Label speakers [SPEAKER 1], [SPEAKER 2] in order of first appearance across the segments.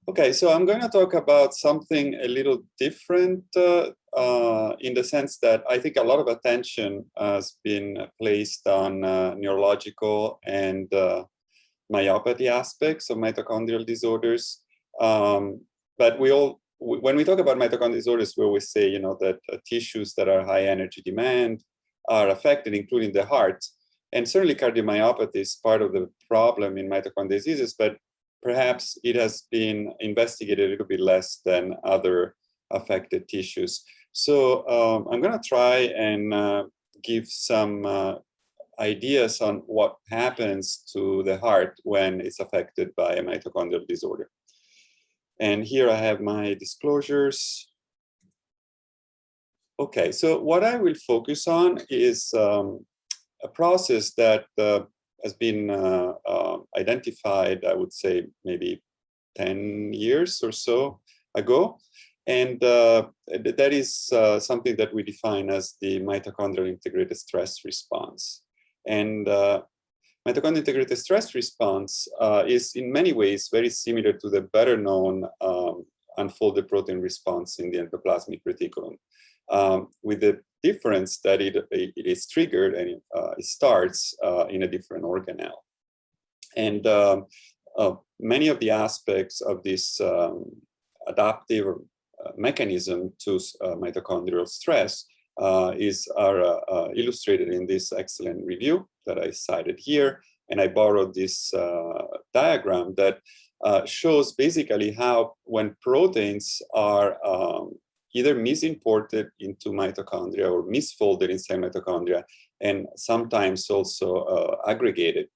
[SPEAKER 1] Okay, so I'm going to talk about something a little different in the sense that I think a lot of attention has been placed on neurological and myopathy aspects of mitochondrial disorders. But when we talk about mitochondrial disorders, we always say, that tissues that are high energy demand are affected, including the heart. And certainly cardiomyopathy is part of the problem in mitochondrial diseases, but perhaps it has been investigated a little bit less than other affected tissues. So I'm going to try and give some ideas on what happens to the heart when it's affected by a mitochondrial disorder. And here I have my disclosures. Okay, so what I will focus on is a process that has been identified, I would say, maybe 10 years or so ago. And that is something that we define as the mitochondrial integrated stress response. And mitochondrial integrated stress response is in many ways very similar to the better known unfolded protein response in the endoplasmic reticulum, with the difference that it is triggered and it starts in a different organelle. And many of the aspects of this adaptive mechanism to mitochondrial stress are illustrated in this excellent review that I cited here. And I borrowed this diagram that shows basically how when proteins are either misimported into mitochondria or misfolded inside mitochondria, and sometimes also aggregated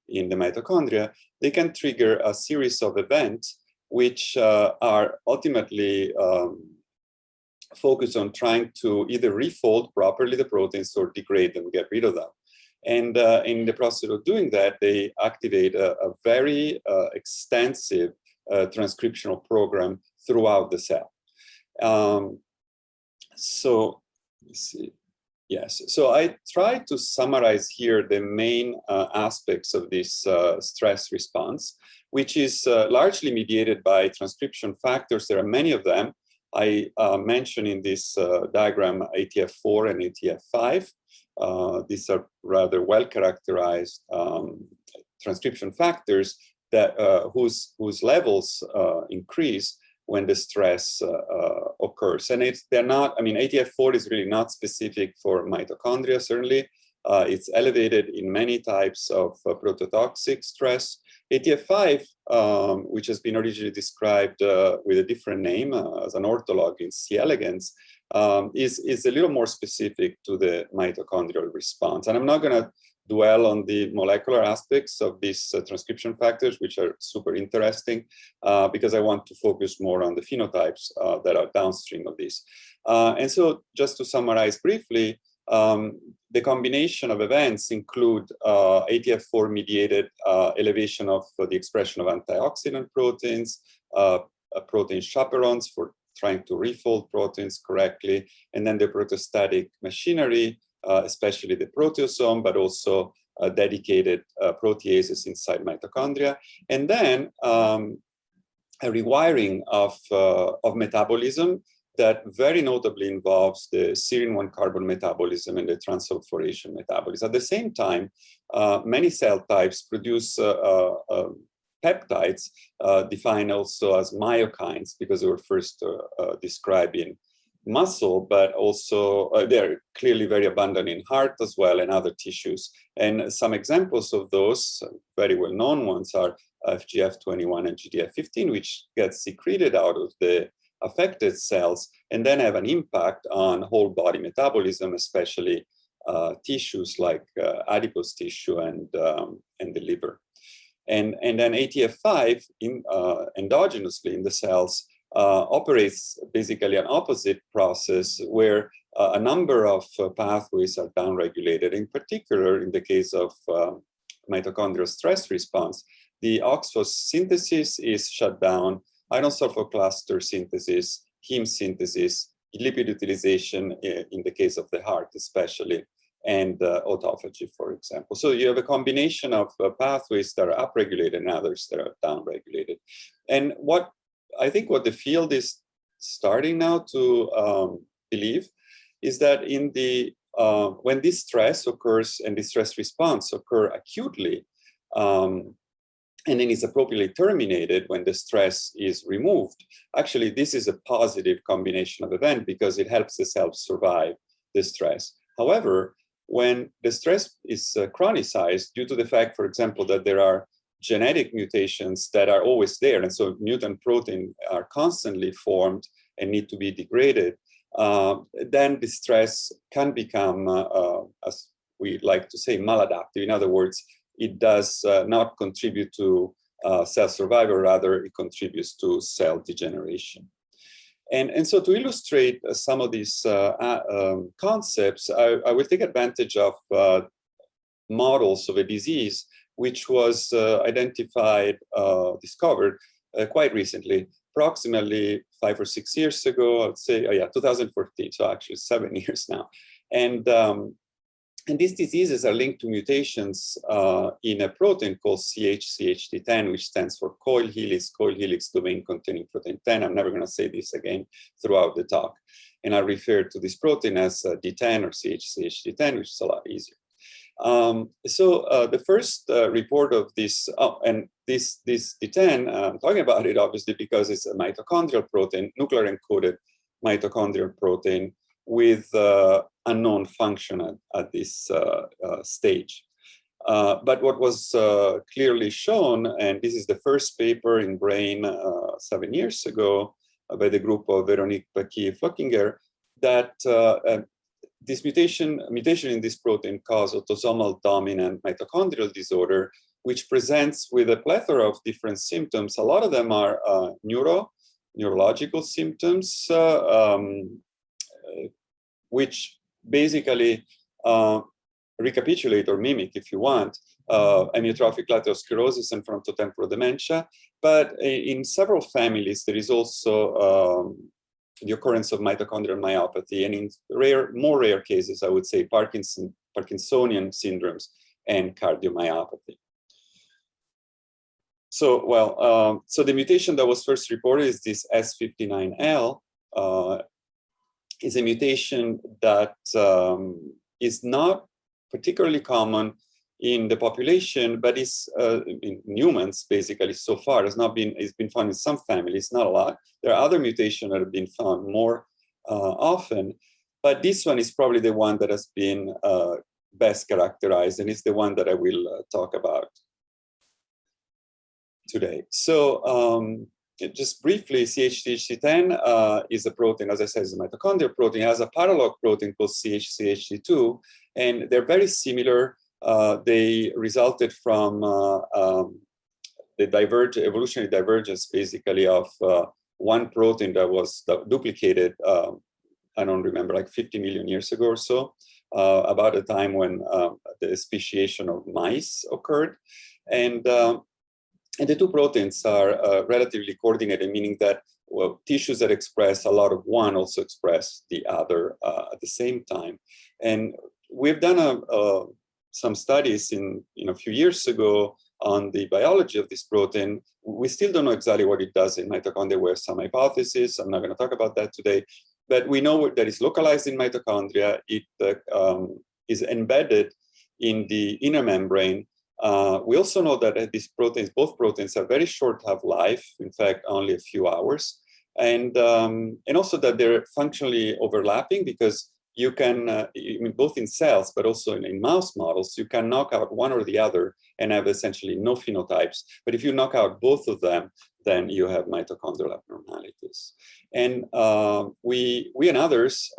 [SPEAKER 1] in the mitochondria, they can trigger a series of events which are ultimately focused on trying to either refold properly the proteins or degrade them, get rid of them. And in the process of doing that, they activate a very extensive transcriptional program throughout the cell. So let's see. Yes, so I tried to summarize here the main aspects of this stress response, which is largely mediated by transcription factors. There are many of them. I mentioned in this diagram ATF4 and ATF5. These are rather well characterized transcription factors that whose levels increase when the stress occurs. And they're not, I mean, ATF4 is really not specific for mitochondria, certainly. It's elevated in many types of prototoxic stress. ATF5, which has been originally described with a different name as an ortholog in C. elegans, is a little more specific to the mitochondrial response. And I'm not going to dwell on the molecular aspects of these transcription factors, which are super interesting, because I want to focus more on the phenotypes that are downstream of this. And so just to summarize briefly, the combination of events include ATF4-mediated elevation of the expression of antioxidant proteins, protein chaperones for trying to refold proteins correctly, and then the proteostatic machinery, especially the proteasome, but also dedicated proteases inside mitochondria, and then a rewiring of metabolism that very notably involves the serine-1 carbon metabolism and the transsulfuration metabolism. At the same time, many cell types produce peptides, defined also as myokines, because they were first described in muscle, but also they're clearly very abundant in heart as well and other tissues. And some examples of those very well-known ones are FGF21 and GDF15, which gets secreted out of the affected cells and then have an impact on whole body metabolism, especially tissues like adipose tissue and the liver. And then ATF5 endogenously in the cells operates basically an opposite process where a number of pathways are downregulated. In particular, in the case of mitochondrial stress response, the OXPHOS synthesis is shut down, iron sulfur cluster synthesis, heme synthesis, lipid utilization in the case of the heart especially, and autophagy, for example. So you have a combination of pathways that are upregulated and others that are downregulated. And what I think what the field is starting now to believe is that in the when this stress occurs and the stress response occur acutely, and then is appropriately terminated when the stress is removed, actually this is a positive combination of event because it helps the cells survive the stress. However, when the stress is chronicized due to the fact, for example, that there are genetic mutations that are always there, and so mutant protein are constantly formed and need to be degraded, then the stress can become, as we like to say, maladaptive. In other words, it does not contribute to cell survival, rather it contributes to cell degeneration. And so to illustrate some of these concepts, I will take advantage of models of a disease which was identified, discovered quite recently, approximately 5 or 6 years ago, I'd say, 2014, so actually 7 years now. And these diseases are linked to mutations in a protein called CHCHD10, which stands for coil helix domain containing protein 10. I'm never going to say this again throughout the talk. And I refer to this protein as D10 or CHCHD10, which is a lot easier. So the first report of this, and this D10, I'm talking about it obviously because it's a mitochondrial protein, nuclear encoded mitochondrial protein with unknown function at this stage. But what was clearly shown, and this is the first paper in Brain 7 years ago by the group of Veronique Paquet-Flockinger, that this mutation in this protein causes autosomal dominant mitochondrial disorder, which presents with a plethora of different symptoms. A lot of them are neurological symptoms, which basically recapitulate or mimic, if you want, amyotrophic lateral sclerosis and frontotemporal dementia. But in several families, there is also the occurrence of mitochondrial myopathy, and in more rare cases, I would say Parkinsonian syndromes and cardiomyopathy. So, so the mutation that was first reported is this S59L. Is a mutation that is not particularly common in the population, but is in humans basically so far. It's been found in some families, not a lot. There are other mutations that have been found more often, but this one is probably the one that has been best characterized, and it's the one that I will talk about today. So just briefly, CHCHD10 is a protein, as I said, is a mitochondrial protein. It has a paralog protein called CHCHD2, and they're very similar. They resulted from the evolutionary divergence, basically, of one protein that was duplicated, I don't remember, like 50 million years ago or so, about the time when the speciation of mice occurred. And the two proteins are relatively coordinated, meaning that tissues that express a lot of one also express the other at the same time. And we've done some studies a few years ago on the biology of this protein. We still don't know exactly what it does in mitochondria. We have some hypotheses. I'm not going to talk about that today. But we know that it's localized in mitochondria. It is embedded in the inner membrane. We also know that both proteins have very short half-life, in fact, only a few hours, and also that they're functionally overlapping because you can, both in cells, but also in mouse models, you can knock out one or the other and have essentially no phenotypes. But if you knock out both of them, then you have mitochondrial abnormalities. And we and others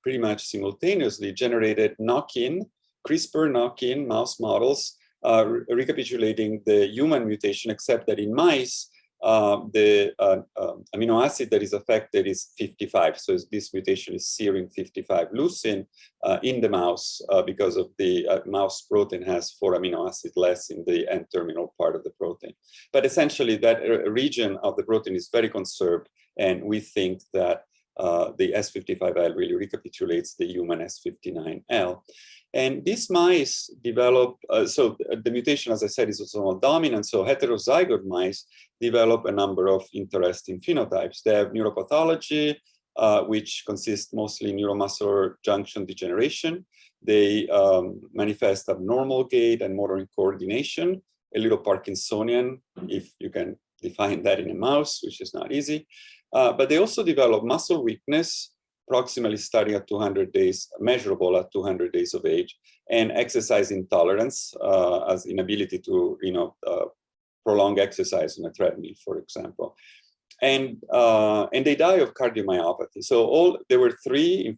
[SPEAKER 1] pretty much simultaneously generated CRISPR knock-in mouse models recapitulating the human mutation, except that in mice, the amino acid that is affected is 55. So this mutation is serine 55 leucine in the mouse because of the mouse protein has 4 amino acids less in the N-terminal part of the protein. But essentially that region of the protein is very conserved, and we think that the S55L really recapitulates the human S59L. And these mice develop, so the mutation, as I said, is autosomal dominant. So heterozygote mice develop a number of interesting phenotypes. They have neuropathology, which consists mostly neuromuscular junction degeneration. They manifest abnormal gait and motor coordination, a little Parkinsonian, if you can define that in a mouse, which is not easy. But they also develop muscle weakness, proximally starting at 200 days, measurable at 200 days of age, and exercise intolerance, as inability to prolong exercise on a treadmill, for example. And they die of cardiomyopathy. So there were three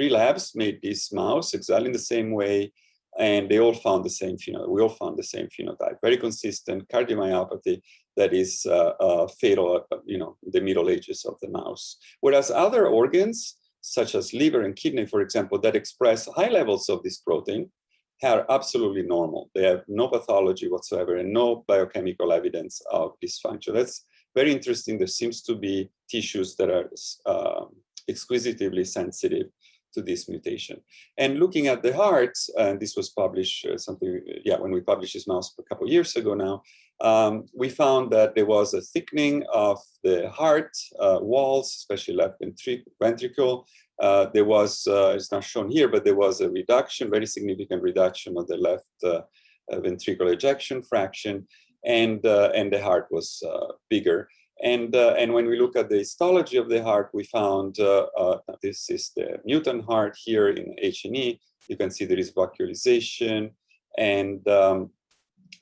[SPEAKER 1] labs made this mouse exactly in the same way, and they all found the same phenotype. We all found the same phenotype, very consistent cardiomyopathy that is fatal at the middle ages of the mouse. Whereas other organs, such as liver and kidney, for example, that express high levels of this protein, are absolutely normal. They have no pathology whatsoever and no biochemical evidence of dysfunction. That's very interesting. There seems to be tissues that are exquisitely sensitive to this mutation. And looking at the heart, and this was published when we published this mouse a couple of years ago now, we found that there was a thickening of the heart walls, especially left ventricle. There was, it's not shown here, but there was a reduction, very significant reduction of the left ventricular ejection fraction, and the heart was bigger. And when we look at the histology of the heart, we found this is the mutant heart here in H&E. You can see there is vacuolization, and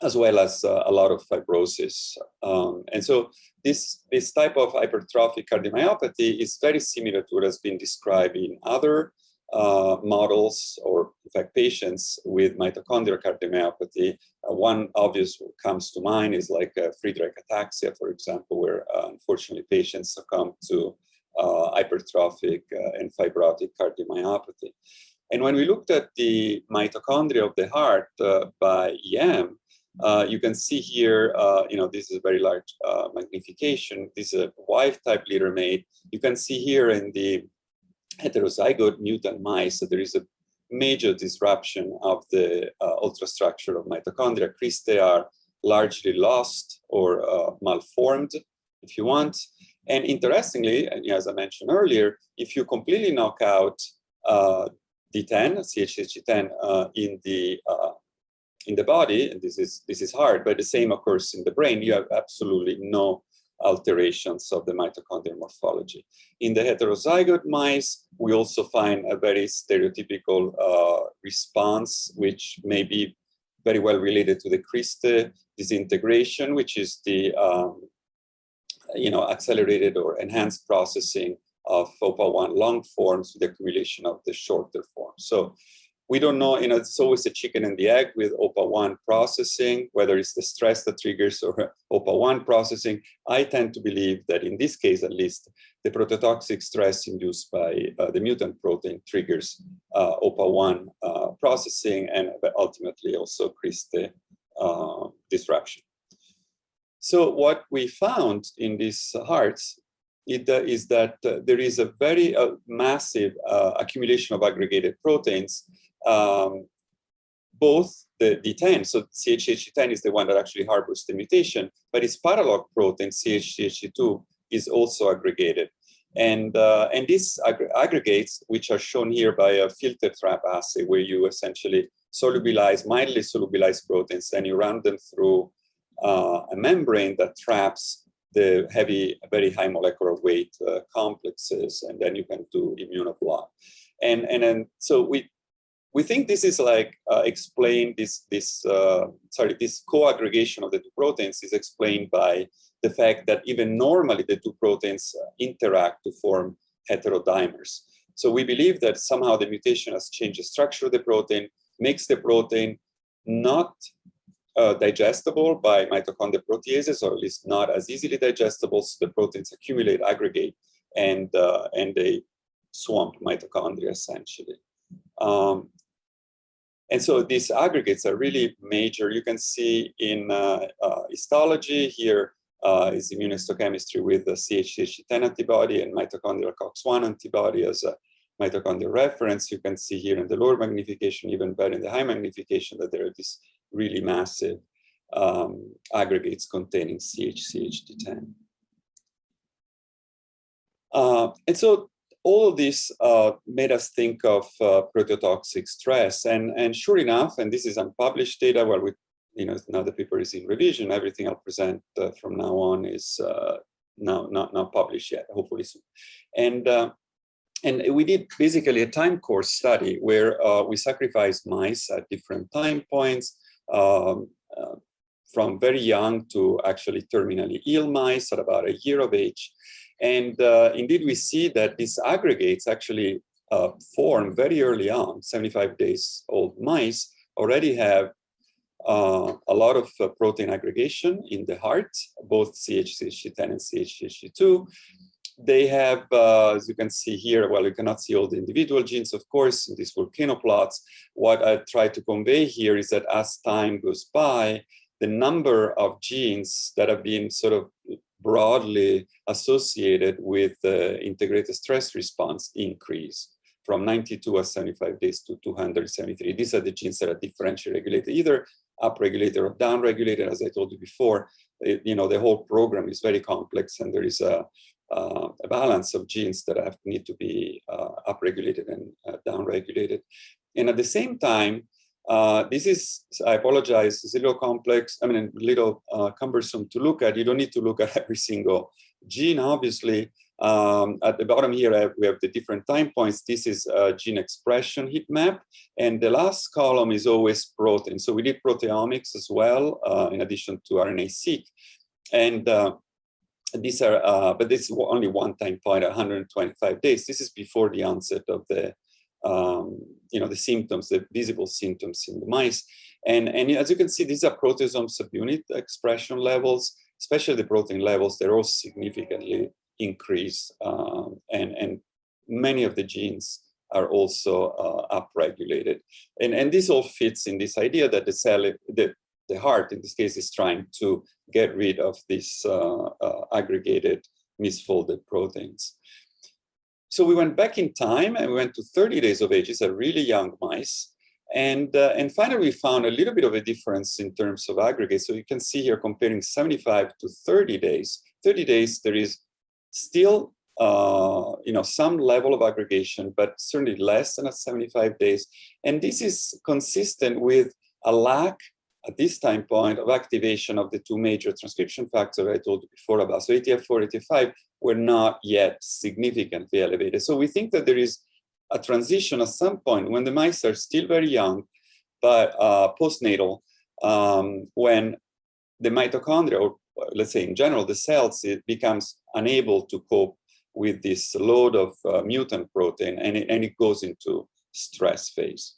[SPEAKER 1] as well as a lot of fibrosis. And so this type of hypertrophic cardiomyopathy is very similar to what has been described in other models, or in fact patients with mitochondrial cardiomyopathy. One obvious comes to mind is like Friedreich ataxia, for example, where unfortunately patients succumb to hypertrophic and fibrotic cardiomyopathy. And when we looked at the mitochondria of the heart by EM, you can see here, this is a very large magnification. This is a wild-type litter-mate. You can see here in the heterozygote mutant mice that there is a major disruption of the ultrastructure of mitochondria. Cristae are largely lost or malformed, if you want. And interestingly, and as I mentioned earlier, if you completely knock out D10, CHH10 in the body, and this is hard, but the same occurs in the brain, you have absolutely no alterations of the mitochondrial morphology. In the heterozygote mice, we also find a very stereotypical response, which may be very well related to the Cristae disintegration, which is the accelerated or enhanced processing of OPA1 long forms with the accumulation of the shorter forms. So we don't know, it's always a chicken and the egg with OPA1 processing, whether it's the stress that triggers or OPA1 processing. I tend to believe that in this case, at least, the prototoxic stress induced by the mutant protein triggers OPA1 processing and ultimately also Cristae disruption. So what we found in these hearts is that there is a very massive accumulation of aggregated proteins. Both the D10, so CHH10 is the one that actually harbors the mutation, but its paralog protein, CHH2, is also aggregated. And these aggregates, which are shown here by a filter trap assay, where you essentially mildly solubilize proteins, and you run them through a membrane that traps the heavy, very high molecular weight complexes, and then you can do immunoblock. And so we think this is like explained, this co-aggregation of the two proteins is explained by the fact that even normally the two proteins interact to form heterodimers. So we believe that somehow the mutation has changed the structure of the protein, makes the protein not digestible by mitochondrial proteases, or at least not as easily digestible, so the proteins accumulate, aggregate, and they swamp mitochondria essentially. And so these aggregates are really major. You can see in histology here is immunohistochemistry with the CH10 antibody and mitochondrial COX-1 antibody as a mitochondrial reference. You can see here in the lower magnification, even better in the high magnification, that there are these really massive aggregates containing CH10. And so all of this made us think of proteotoxic stress. And sure enough, and this is unpublished data, well, now the paper is in revision, everything I'll present from now on is not published yet, hopefully soon. And we did basically a time course study where we sacrificed mice at different time points, from very young to actually terminally ill mice at about a year of age. And indeed, we see that these aggregates actually form very early on. 75 days old mice already have a lot of protein aggregation in the heart, both CH10 and CH2. They have, as you can see here, well, you cannot see all the individual genes, of course, in these volcano plots. What I try to convey here is that as time goes by, the number of genes that have been sort of broadly associated with the integrated stress response increase from 92 at 75 days to 273. These are the genes that are differentially regulated, either upregulated or downregulated. As I told you before, the whole program is very complex, and there is a balance of genes that need to be upregulated and downregulated. And at the same time, this is, I apologize, it's a little complex, a little cumbersome to look at. You don't need to look at every single gene, obviously. At the bottom here, we have the different time points. This is a gene expression heat map. And the last column is always protein. So we did proteomics as well, in addition to RNA-seq. And these are, but this is only one time point, 125 days. This is before the onset of the the symptoms, the visible symptoms in the mice. And as you can see, these are proteasome subunit expression levels, especially the protein levels. They're all significantly increased. And many of the genes are also upregulated. And this all fits in this idea that the cell, the heart in this case, is trying to get rid of these aggregated misfolded proteins. So we went back in time and we went to 30 days of age. These are really young mice. And finally, we found a little bit of a difference in terms of aggregates. So you can see here comparing 75 to 30 days. 30 days, there is still some level of aggregation, but certainly less than at 75 days. And this is consistent with a lack at this time point of activation of the two major transcription factors I told you before about. So ATF4, ATF5 were not yet significantly elevated. So we think that there is a transition at some point when the mice are still very young, but postnatal, when the mitochondria, or let's say in general, the cells, it becomes unable to cope with this load of mutant protein, and it goes into stress phase.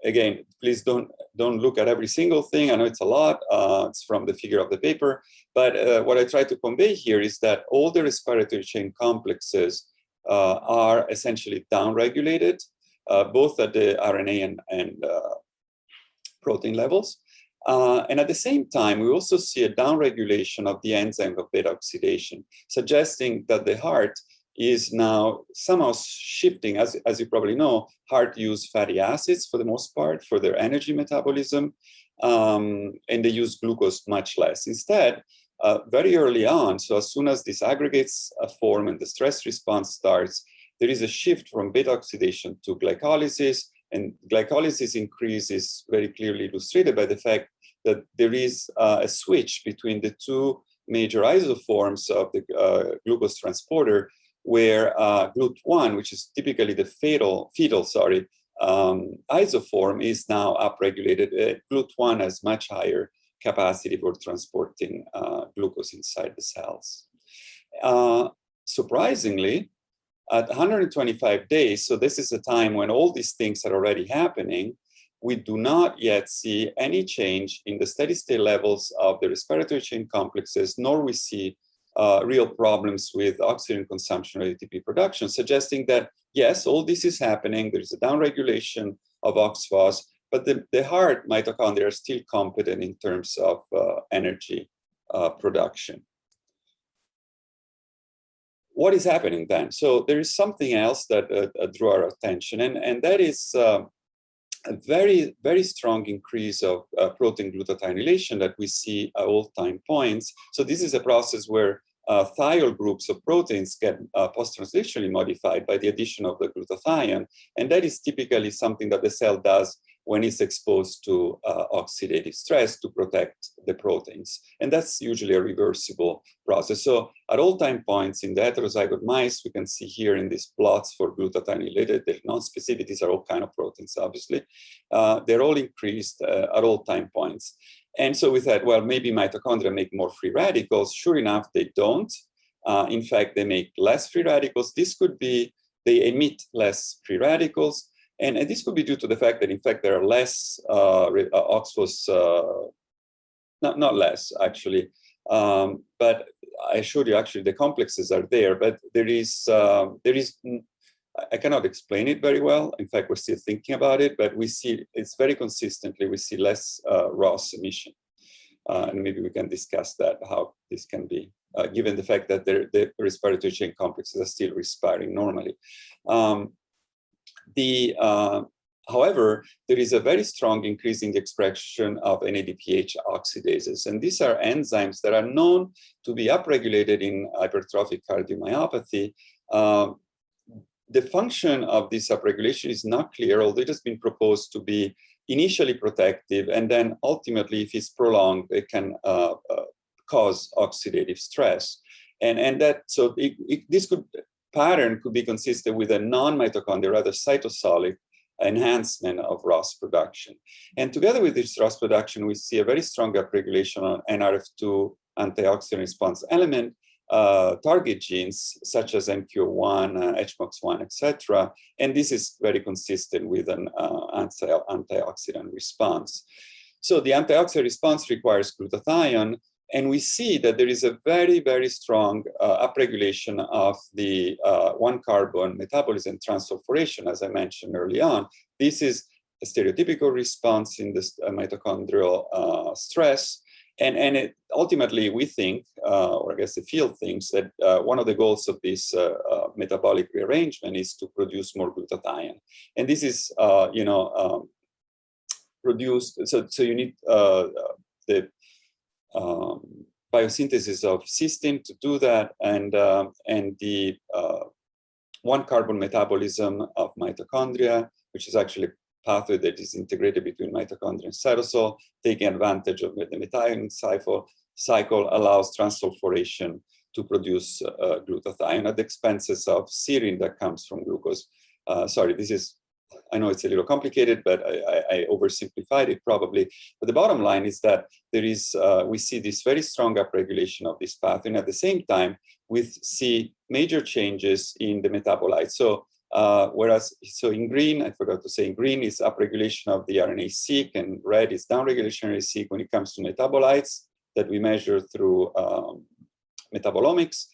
[SPEAKER 1] Again, please don't look at every single thing. I know it's a lot. It's from the figure of the paper. But what I try to convey here is that all the respiratory chain complexes are essentially downregulated, both at the RNA and protein levels. And at the same time, we also see a downregulation of the enzyme of beta oxidation, suggesting that the heart is now somehow shifting. As you probably know, heart use fatty acids for the most part for their energy metabolism, and they use glucose much less. Instead, very early on, so as soon as these aggregates form and the stress response starts, there is a shift from beta oxidation to glycolysis, and glycolysis increase is very clearly illustrated by the fact that there is a switch between the two major isoforms of the glucose transporter, where GLUT1, which is typically the fetal isoform, is now upregulated. GLUT1 has much higher capacity for transporting glucose inside the cells. Surprisingly, at 125 days, so this is a time when all these things are already happening, we do not yet see any change in the steady state levels of the respiratory chain complexes, nor we see real problems with oxygen consumption or ATP production, suggesting that, yes, all this is happening. There's a downregulation of OXPHOS, but the heart mitochondria are still competent in terms of energy production. What is happening then? So there is something else that drew our attention, and that is a very, very strong increase of protein glutathione relation that we see at all time points. So this is a process where thiol groups of proteins get post-translationally modified by the addition of the glutathione, and that is typically something that the cell does when it's exposed to oxidative stress to protect the proteins. And that's usually a reversible process. So at all time points in the heterozygote mice, we can see here in these plots for glutathione related, the non-specific, these are all kind of proteins, obviously. They're all increased at all time points. And so we thought, well, maybe mitochondria make more free radicals. Sure enough, they don't. In fact, they make less free radicals. This could be, they emit less free radicals. And this could be due to the fact that, in fact, there are less oxphos, not less, actually. But I showed you, actually, the complexes are there. But there is, I cannot explain it very well. In fact, we're still thinking about it. But we see, it's very consistently, we see less ROS emission. And maybe we can discuss that, how this can be, given the fact that the respiratory chain complexes are still respiring normally. However, there is a very strong increase in the expression of NADPH oxidases. And these are enzymes that are known to be upregulated in hypertrophic cardiomyopathy. The function of this upregulation is not clear, although it has been proposed to be initially protective, and then ultimately, if it's prolonged, it can cause oxidative stress. And that, so this pattern could be consistent with a non-mitochondrial, rather cytosolic enhancement of ROS production. And together with this ROS production, we see a very strong upregulation on NRF2 antioxidant response element, target genes such as MQ1, HMOX1, etc. And this is very consistent with an antioxidant response. So the antioxidant response requires glutathione, and we see that there is a very, very strong upregulation of the 1-carbon metabolism transsulfuration, as I mentioned early on. This is a stereotypical response in this mitochondrial stress. And it, ultimately, we think, or I guess the field thinks, that one of the goals of this metabolic rearrangement is to produce more glutathione. And this is, produced, so you need the biosynthesis of cysteine to do that, and the 1-carbon metabolism of mitochondria, which is actually a pathway that is integrated between mitochondria and cytosol, taking advantage of the methionine cycle allows transsulfuration to produce glutathione at the expenses of serine that comes from glucose. Sorry, this is, I know it's a little complicated, but I oversimplified it probably. But the bottom line is that there is, we see this very strong upregulation of this pathway. And at the same time, we see major changes in the metabolites. So so in green, I forgot to say, in green is upregulation of the RNA-seq, and red is downregulation of RNA-seq when it comes to metabolites that we measure through metabolomics.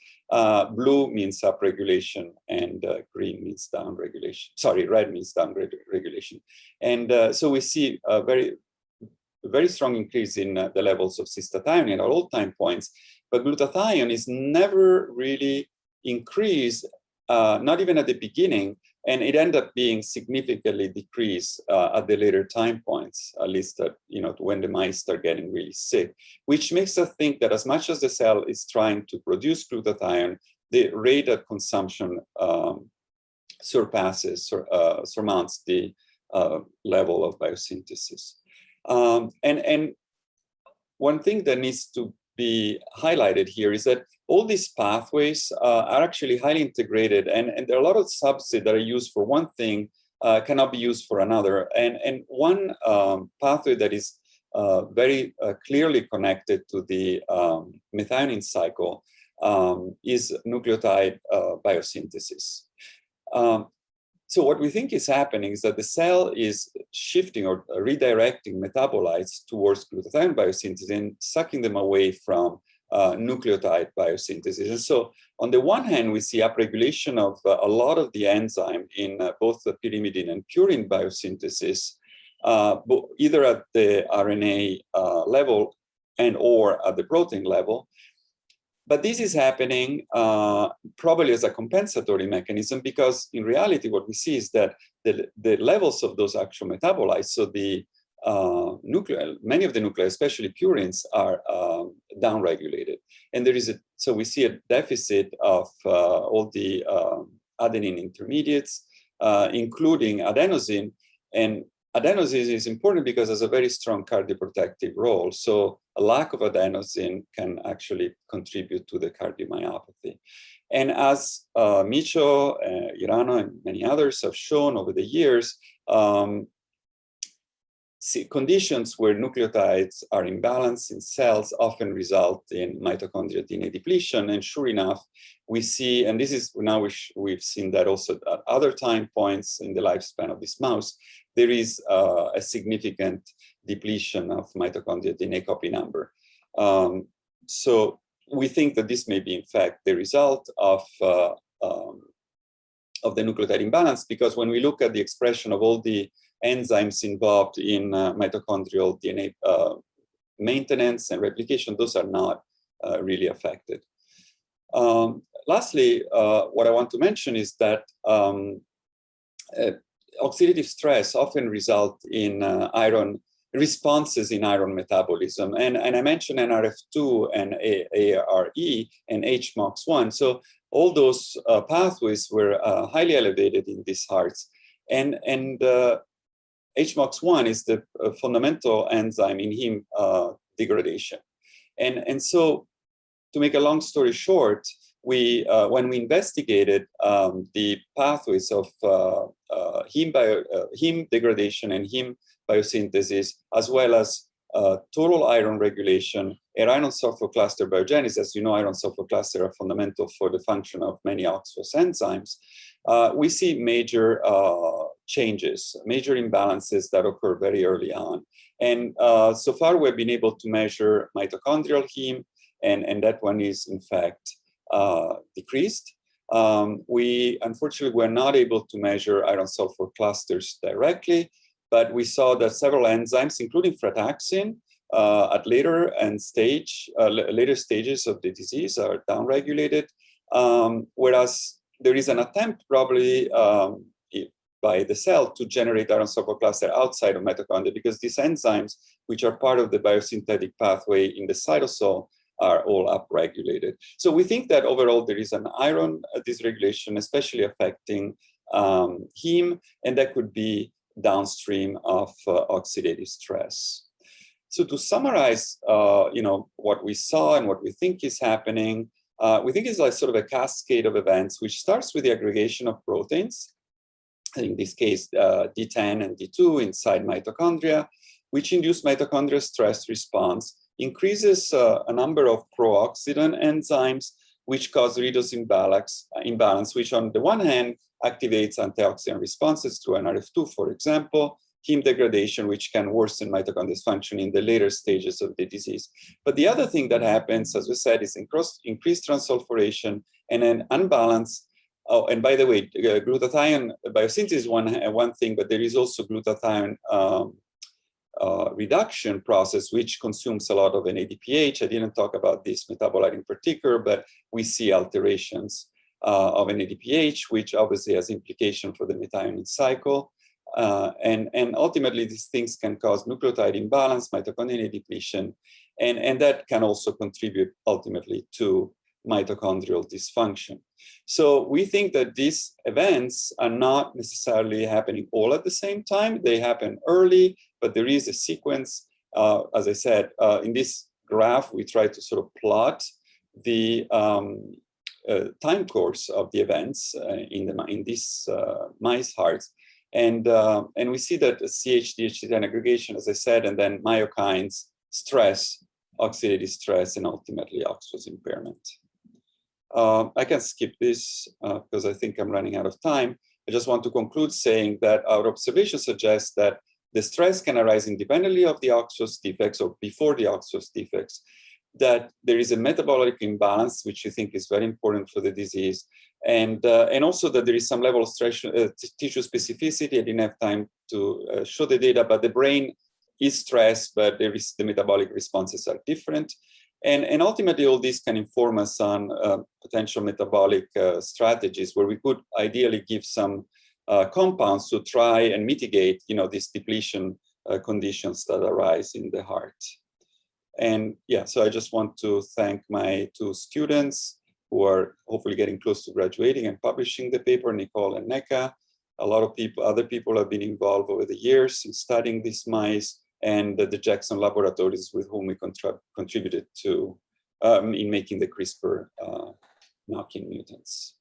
[SPEAKER 1] Blue means upregulation, and green means downregulation. Sorry, red means downregulation. And so we see a very, very strong increase in the levels of cystathionine at all time points, but glutathione is never really increased, not even at the beginning, and it ended up being significantly decreased at the later time points, at least at, when the mice start getting really sick, which makes us think that as much as the cell is trying to produce glutathione, the rate of consumption surmounts the level of biosynthesis. And one thing that needs to be highlighted here is that all these pathways are actually highly integrated, and there are a lot of substrates that are used for one thing cannot be used for another. And one pathway that is very clearly connected to the methionine cycle is nucleotide biosynthesis. So what we think is happening is that the cell is shifting or redirecting metabolites towards glutathione biosynthesis and sucking them away from nucleotide biosynthesis. And so on the one hand, we see upregulation of a lot of the enzyme in both the pyrimidine and purine biosynthesis, either at the RNA level and or at the protein level. But this is happening probably as a compensatory mechanism, because in reality, what we see is that the levels of those actual metabolites, so the many of the nuclei, especially purines, are downregulated. And so we see a deficit of all the adenine intermediates, including adenosine. And adenosine is important because it has a very strong cardioprotective role. So a lack of adenosine can actually contribute to the cardiomyopathy. And as Micho, Irano, and many others have shown over the years, conditions where nucleotides are imbalanced in cells often result in mitochondrial DNA depletion. And sure enough, we see, and this is now we've seen that also at other time points in the lifespan of this mouse, there is a significant depletion of mitochondrial DNA copy number. So we think that this may be, in fact, the result of the nucleotide imbalance, because when we look at the expression of all the enzymes involved in mitochondrial DNA maintenance and replication, those are not really affected. Lastly, what I want to mention is that oxidative stress often results in iron responses in iron metabolism. And I mentioned NRF2 and ARE and HMOX1. So all those pathways were highly elevated in these hearts. And HMOX1 is the fundamental enzyme in heme degradation. And so, to make a long story short, when we investigated the pathways of heme degradation and heme biosynthesis, as well as total iron regulation and iron sulfur cluster biogenesis, as you know, iron sulfur cluster are fundamental for the function of many oxidase enzymes, we see major changes, major imbalances that occur very early on. And so far, we've been able to measure mitochondrial heme, and that one is, in fact, decreased. We unfortunately were not able to measure iron sulfur clusters directly, but we saw that several enzymes, including frataxin, at later stages of the disease are downregulated, whereas there is an attempt probably by the cell to generate iron sulfur cluster outside of mitochondria, because these enzymes, which are part of the biosynthetic pathway in the cytosol, are all upregulated. So we think that overall there is an iron dysregulation, especially affecting heme, and that could be downstream of oxidative stress. So to summarize, what we saw and what we think is happening, we think it's like sort of a cascade of events, which starts with the aggregation of proteins, in this case, D10 and D2 inside mitochondria, which induce mitochondrial stress response, increases a number of pro-oxidant enzymes, which cause redox imbalance, which on the one hand activates antioxidant responses to NRF2, for example, heme degradation, which can worsen mitochondrial dysfunction in the later stages of the disease. But the other thing that happens, as we said, is increased transsulfuration and an unbalance. Oh, and by the way, glutathione biosynthesis is one thing, but there is also glutathione reduction process, which consumes a lot of NADPH. I didn't talk about this metabolite in particular, but we see alterations of NADPH, which obviously has implication for the methionine cycle. And ultimately, these things can cause nucleotide imbalance, mitochondrial depletion, and that can also contribute ultimately to mitochondrial dysfunction. So we think that these events are not necessarily happening all at the same time. They happen early, but there is a sequence. As I said, in this graph, we try to sort of plot the time course of the events in these mice hearts. And we see that CH-DH10 aggregation, as I said, and then myokines, stress, oxidative stress, and ultimately oxidase impairment. I can skip this because I think I'm running out of time. I just want to conclude saying that our observation suggests that the stress can arise independently of the oxidase defects or before the oxidase defects, that there is a metabolic imbalance, which we think is very important for the disease, and also that there is some level of stress, tissue specificity. I didn't have time to show the data, but the brain is stress, but the metabolic responses are different. And ultimately, all this can inform us on potential metabolic strategies where we could ideally give some compounds to try and mitigate, these depletion conditions that arise in the heart. And yeah, so I just want to thank my two students who are hopefully getting close to graduating and publishing the paper, Nicole and Neka. A lot of other people have been involved over the years in studying these mice, and the Jackson laboratories with whom we contributed to in making the CRISPR knock-in mutants.